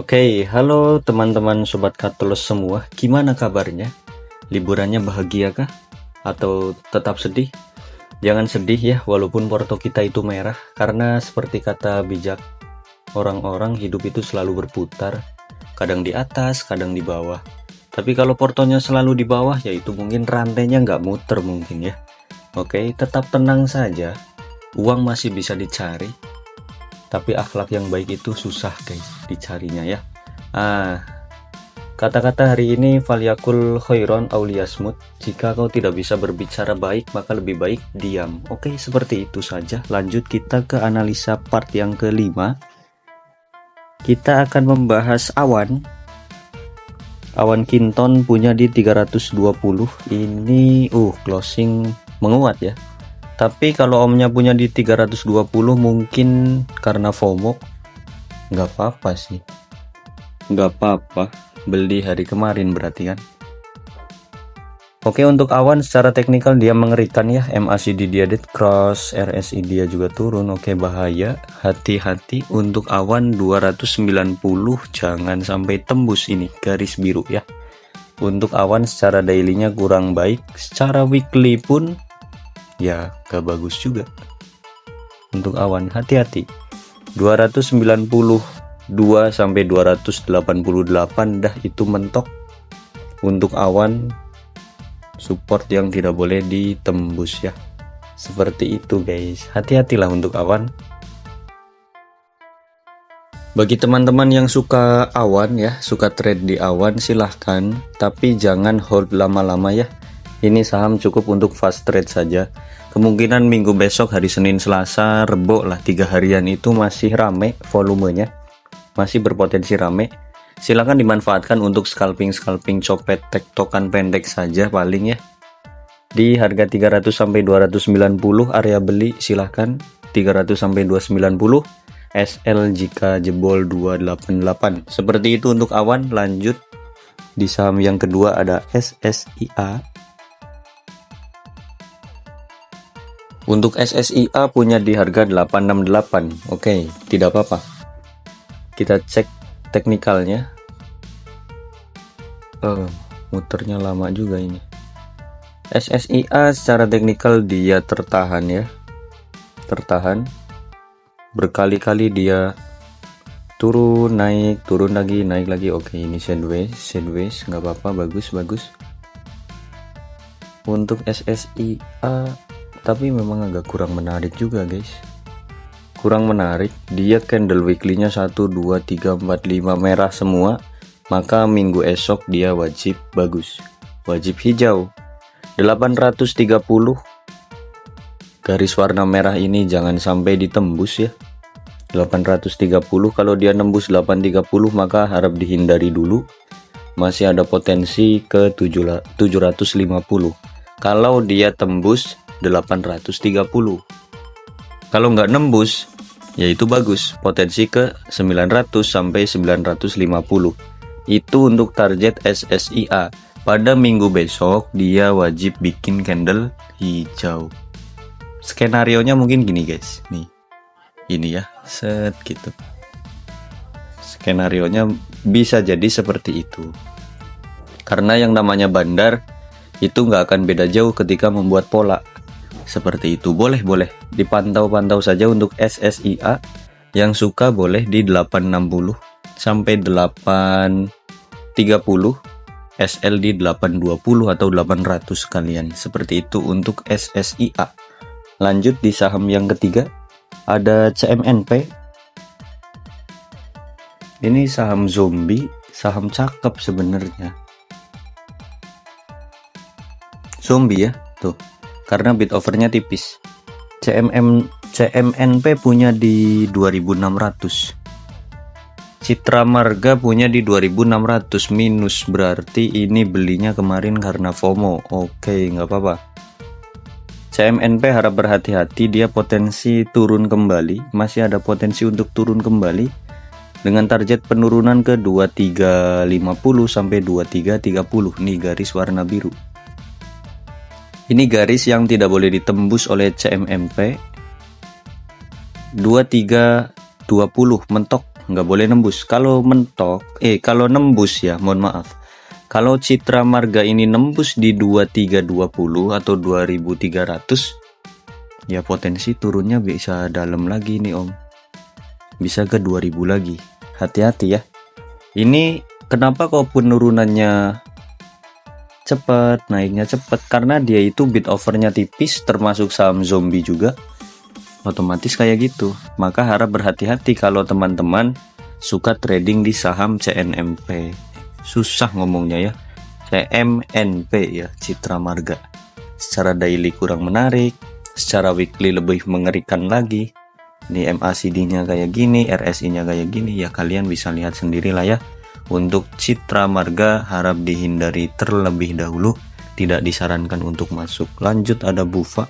Oke, halo teman-teman Sobat Katulos semua. Gimana kabarnya? Liburannya bahagia kah? Atau tetap sedih? Jangan sedih ya, walaupun porto kita itu merah. Karena seperti kata bijak orang-orang, hidup itu selalu berputar. Kadang di atas, kadang di bawah. Tapi kalau portonya selalu di bawah, ya itu mungkin rantainya nggak muter mungkin ya. Oke, tetap tenang saja. Uang masih bisa dicari. Tapi akhlak yang baik itu susah guys dicarinya ya. Kata-kata hari ini falyakul khairon auliyasmut. Jika kau tidak bisa berbicara baik maka lebih baik diam. Oke, seperti itu saja. Lanjut kita ke analisa part yang kelima. Kita akan membahas awan. Awan Kinton punya di 320. Ini closing menguat ya. Tapi kalau omnya punya di 320 mungkin karena FOMO. Nggak apa-apa sih. Nggak apa-apa. Beli hari kemarin berarti kan. Oke, untuk awan secara teknikal dia mengerikan ya. MACD dia dead cross, RSI dia juga turun. Oke, bahaya. Hati-hati untuk awan 290. Jangan sampai tembus ini garis biru ya. Untuk awan secara dailynya kurang baik. Secara weekly pun ya gak bagus juga. Untuk awan hati-hati 292 sampai 288 dah itu mentok. Untuk awan support yang tidak boleh ditembus ya. Seperti itu guys, hati-hatilah untuk awan. Bagi teman-teman yang suka awan ya, suka trade di awan silahkan, tapi jangan hold lama-lama ya. Ini saham cukup untuk fast trade saja. Kemungkinan minggu besok, hari Senin, Selasa, Rebo lah, 3 harian itu masih rame volumenya, masih berpotensi rame. Silahkan dimanfaatkan untuk scalping copet tektokan pendek saja paling ya. Di harga 300 sampai 290 area beli silahkan 300 sampai 290. SL jika jebol 288. Seperti itu untuk awan. Lanjut di saham yang kedua ada SSIA. Untuk SSIA punya di harga 868. Oke, tidak apa-apa. Kita cek teknikalnya. Muternya lama juga ini. SSIA secara teknikal dia tertahan ya. Tertahan. Berkali-kali dia turun, naik, turun lagi, naik lagi. Oke, ini sideways, nggak apa-apa, bagus. Untuk SSIA tapi memang agak kurang menarik juga guys, kurang menarik. Dia candle weekly-nya 1, 2, 3, 4, 5 merah semua, maka minggu esok dia wajib bagus, wajib hijau. 830 garis warna merah ini jangan sampai ditembus ya. 830, kalau dia nembus 830 maka harap dihindari dulu, masih ada potensi ke 750. Kalau dia tembus 830, kalau nggak nembus yaitu bagus, potensi ke 900 sampai 950. Itu untuk target SSIA. Pada minggu besok dia wajib bikin candle hijau. Skenarionya mungkin gini guys, nih ini ya, set gitu. Skenarionya bisa jadi seperti itu, karena yang namanya bandar itu nggak akan beda jauh ketika membuat pola seperti itu. Boleh dipantau-pantau saja untuk SSIA. Yang suka boleh di 860 sampai 830, SL di 820 atau 800 sekalian. Seperti itu untuk SSIA. Lanjut di saham yang ketiga ada CMNP. Ini saham zombie, saham cakep sebenarnya. Zombie ya, tuh. Karena bid overnya tipis. CMNP punya di 2600. Citra Marga punya di 2600 minus, berarti ini belinya kemarin karena FOMO. Oke, nggak apa-apa. CMNP harap berhati-hati, dia potensi turun kembali, masih ada potensi untuk turun kembali dengan target penurunan ke 2350 sampai 2330. Nih garis warna biru. Ini garis yang tidak boleh ditembus oleh CMNP. 2320 mentok nggak boleh nembus. Kalau mentok, kalau nembus ya, mohon maaf. Kalau Citra Marga ini nembus di 2320 atau 2300, ya potensi turunnya bisa dalam lagi nih Om. Bisa ke 2000 lagi. Hati-hati ya. Ini kenapa kok penurunannya cepat, naiknya cepat? Karena dia itu bid overnya tipis, termasuk saham zombie juga. Otomatis kayak gitu. Maka harap berhati-hati kalau teman-teman suka trading di saham CNMP. Susah ngomongnya ya. CMNP ya, Citra Marga. Secara daily kurang menarik, secara weekly lebih mengerikan lagi. Ini MACD-nya kayak gini, RSI-nya kayak gini, ya kalian bisa lihat sendiri lah ya. Untuk Citra Marga harap dihindari terlebih dahulu, tidak disarankan untuk masuk. Lanjut ada BUFA.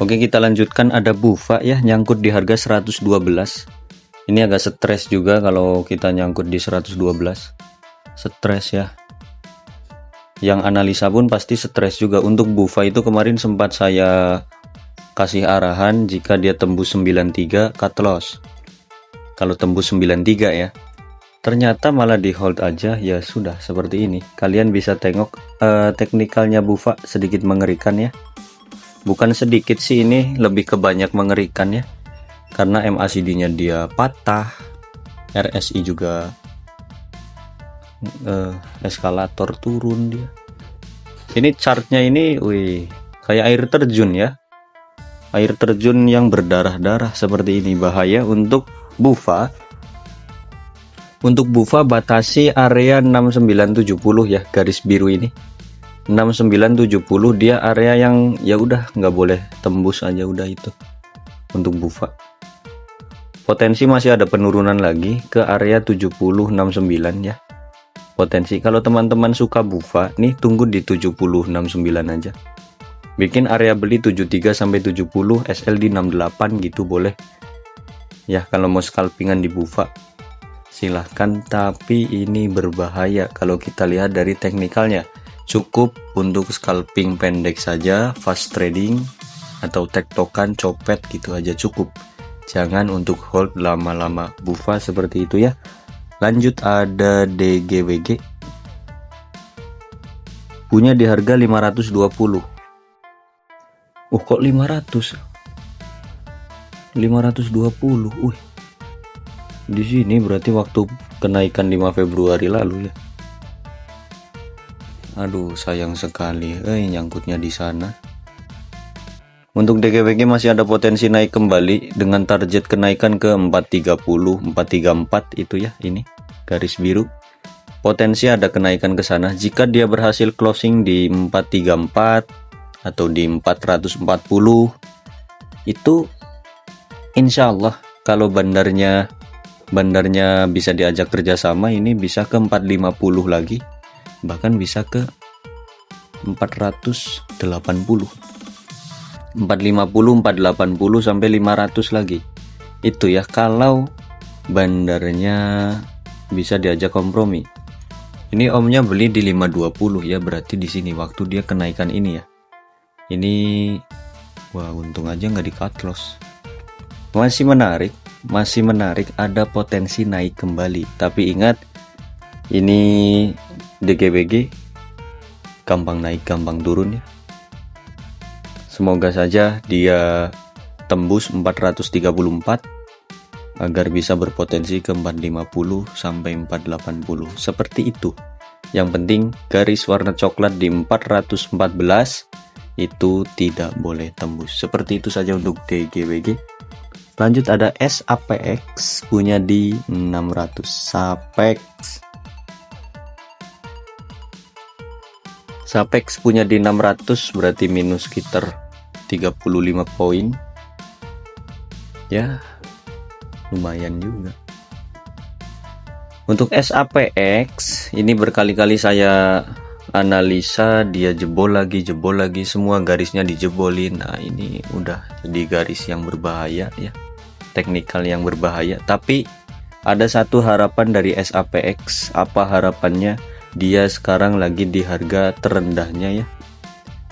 Oke, kita lanjutkan, ada BUFA ya, nyangkut di harga 112. Ini agak stres juga kalau kita nyangkut di 112. Stres ya. Yang analisa pun pasti stres juga. Untuk BUFA itu kemarin sempat saya kasih arahan jika dia tembus 93 cut loss. Kalau tembus 93 ya. Ternyata malah di hold aja, ya sudah seperti ini. Kalian bisa tengok teknikalnya BUFA sedikit mengerikan ya. Bukan sedikit sih, ini lebih ke banyak mengerikan ya. Karena MACD-nya dia patah, RSI juga eskalator turun dia. Ini chartnya ini, wih, kayak air terjun ya. Air terjun yang berdarah-darah seperti ini, bahaya untuk BUFA. Untuk BUFA batasi area 6970 ya, garis biru ini. 6970 dia area yang ya udah nggak boleh tembus aja, udah itu. Untuk BUFA. Potensi masih ada penurunan lagi ke area 7069 ya. Potensi kalau teman-teman suka BUFA nih, tunggu di 7069 aja. Bikin area beli 73 sampai 70, SL di 68 gitu boleh. Ya kalau mau scalpingan di BUFA silahkan, tapi ini berbahaya kalau kita lihat dari teknikalnya. Cukup untuk scalping pendek saja, fast trading atau tektokan copet gitu aja cukup. Jangan untuk hold lama-lama. BUFA seperti itu ya. Lanjut ada DGWG. Punya di harga 520. Kok 500? 520. Di sini berarti waktu kenaikan 5 Februari lalu ya. Aduh, sayang sekali. Nyangkutnya di sana. Untuk DGWG masih ada potensi naik kembali dengan target kenaikan ke 430, 434 itu ya, ini garis biru. Potensi ada kenaikan ke sana jika dia berhasil closing di 434 atau di 440. Itu insya Allah kalau bandarnya bisa diajak kerjasama, ini bisa ke 450 lagi, bahkan bisa ke 480. 450, 480 sampai 500 lagi. Itu ya kalau bandarnya bisa diajak kompromi. Ini omnya beli di 520 ya, berarti di sini waktu dia kenaikan ini ya. Ini wah, untung aja nggak di cut loss. Masih menarik, ada potensi naik kembali. Tapi ingat, ini DGWG gampang naik, gampang turun ya. Semoga saja dia tembus 434 agar bisa berpotensi ke 450 sampai 480. Seperti itu. Yang penting garis warna coklat di 414 itu tidak boleh tembus. Seperti itu saja untuk DGWG. Lanjut ada SAPX, punya di 600. SAPEX punya di 600, berarti minus sekitar 35 poin. Ya, lumayan juga. Untuk SAPX ini berkali-kali saya analisa, dia jebol lagi, semua garisnya dijebolin. Nah, ini udah jadi garis yang berbahaya ya. Teknikal yang berbahaya. Tapi ada satu harapan dari SAPX. Apa harapannya? Dia sekarang lagi di harga terendahnya ya.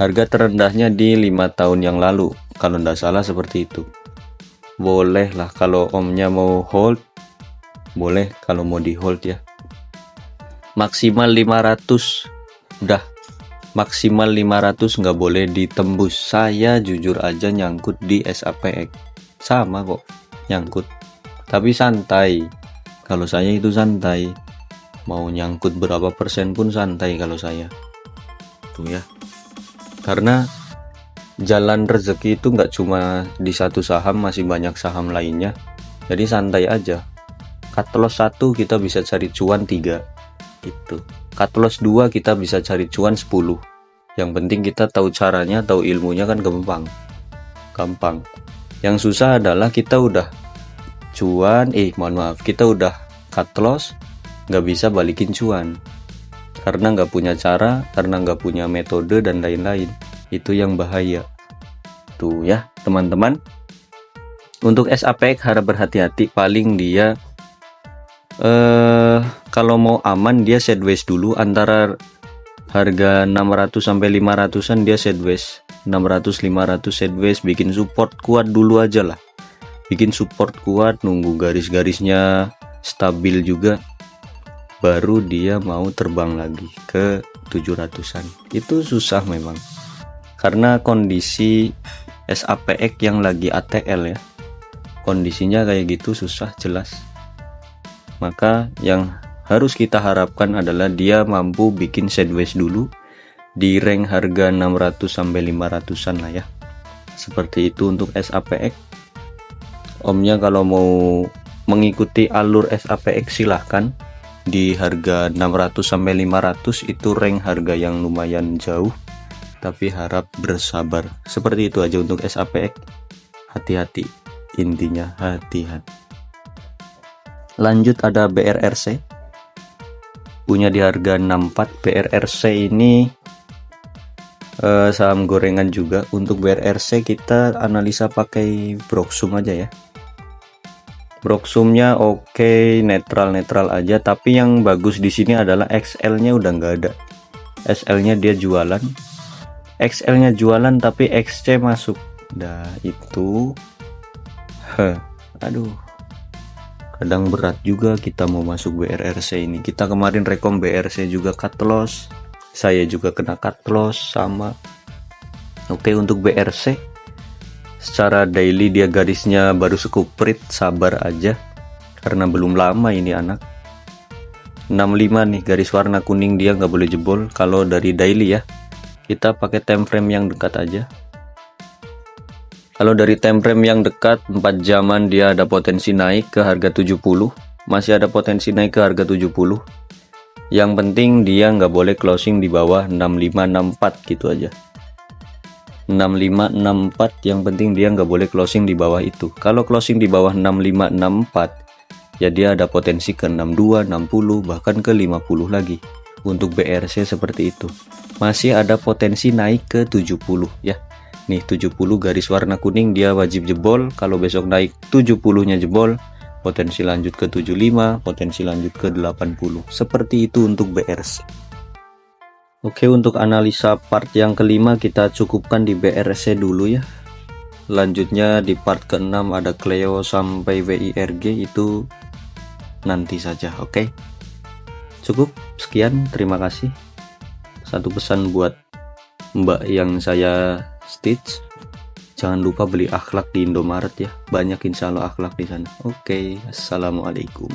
Harga terendahnya di 5 tahun yang lalu, kalau tidak salah seperti itu. boleh lah kalau omnya mau hold, boleh kalau mau di hold ya. Maksimal 500, udah maksimal 500, nggak boleh ditembus. Saya jujur aja nyangkut di SAPX sama kok, nyangkut tapi santai. Kalau saya itu santai, mau nyangkut berapa persen pun santai kalau saya tuh ya, karena jalan rezeki itu nggak cuma di satu saham, masih banyak saham lainnya. Jadi santai aja. Cut loss 1 kita bisa cari cuan 3 itu, cut loss 2 kita bisa cari cuan 10. Yang penting kita tahu caranya, tahu ilmunya kan gampang. Yang susah adalah kita udah cuan, kita udah cut loss, nggak bisa balikin cuan karena nggak punya cara, karena nggak punya metode dan lain-lain. Itu yang bahaya tuh ya teman-teman. Untuk SAPX harap berhati-hati, paling dia kalau mau aman dia sideways dulu antara harga 600 sampai 500-an, dia sideways 600-500 sideways, bikin support kuat dulu aja lah. Bikin support kuat, nunggu garis-garisnya stabil juga, baru dia mau terbang lagi ke 700-an. Itu susah memang, karena kondisi SAPX yang lagi ATL ya, kondisinya kayak gitu susah jelas. Maka yang harus kita harapkan adalah dia mampu bikin sideways dulu di rank harga 600 sampai 500-an lah ya. Seperti itu untuk SAPX. Omnya kalau mau mengikuti alur SAPX silahkan. Di harga 600 sampai 500 itu rank harga yang lumayan jauh, tapi harap bersabar. Seperti itu aja untuk SAPX. Hati-hati, intinya hati-hati. Lanjut ada BRRC, punya di harga 64. BRRC ini saham gorengan juga. Untuk BRRC kita analisa pakai Broksum aja ya. Broksumnya oke, netral aja, tapi yang bagus di sini adalah XL-nya udah nggak ada. SL-nya dia jualan, XL-nya jualan tapi XC masuk. Nah itu aduh, kadang berat juga kita mau masuk BRRC ini. Kita kemarin rekom BRC juga cut loss, saya juga kena cut loss sama. Oke, untuk BRC secara daily dia garisnya baru sekuprit, sabar aja karena belum lama ini anak. 65 nih garis warna kuning, dia nggak boleh jebol. Kalau dari daily ya, kita pakai time frame yang dekat aja. Kalau dari time frame yang dekat 4 jaman dia ada potensi naik ke harga 70, masih ada potensi naik ke harga 70. Yang penting dia nggak boleh closing di bawah 6564 gitu aja. 6564, yang penting dia nggak boleh closing di bawah itu. Kalau closing di bawah 6564 ya dia ada potensi ke 62, 60, bahkan ke 50 lagi. Untuk BRC seperti itu, masih ada potensi naik ke 70 ya. Nih 70 garis warna kuning dia wajib jebol. Kalau besok naik 70-nya jebol, potensi lanjut ke 75, potensi lanjut ke 80. Seperti itu untuk BRC. Oke, untuk analisa part yang kelima kita cukupkan di BRC dulu ya. Lanjutnya di part ke-6 ada Cleo sampai WIRG, itu nanti saja. Oke, cukup sekian, terima kasih. Satu pesan buat mbak yang saya stitch, jangan lupa beli akhlak di Indomaret ya, banyak insya Allah akhlak di sana. Oke, assalamualaikum.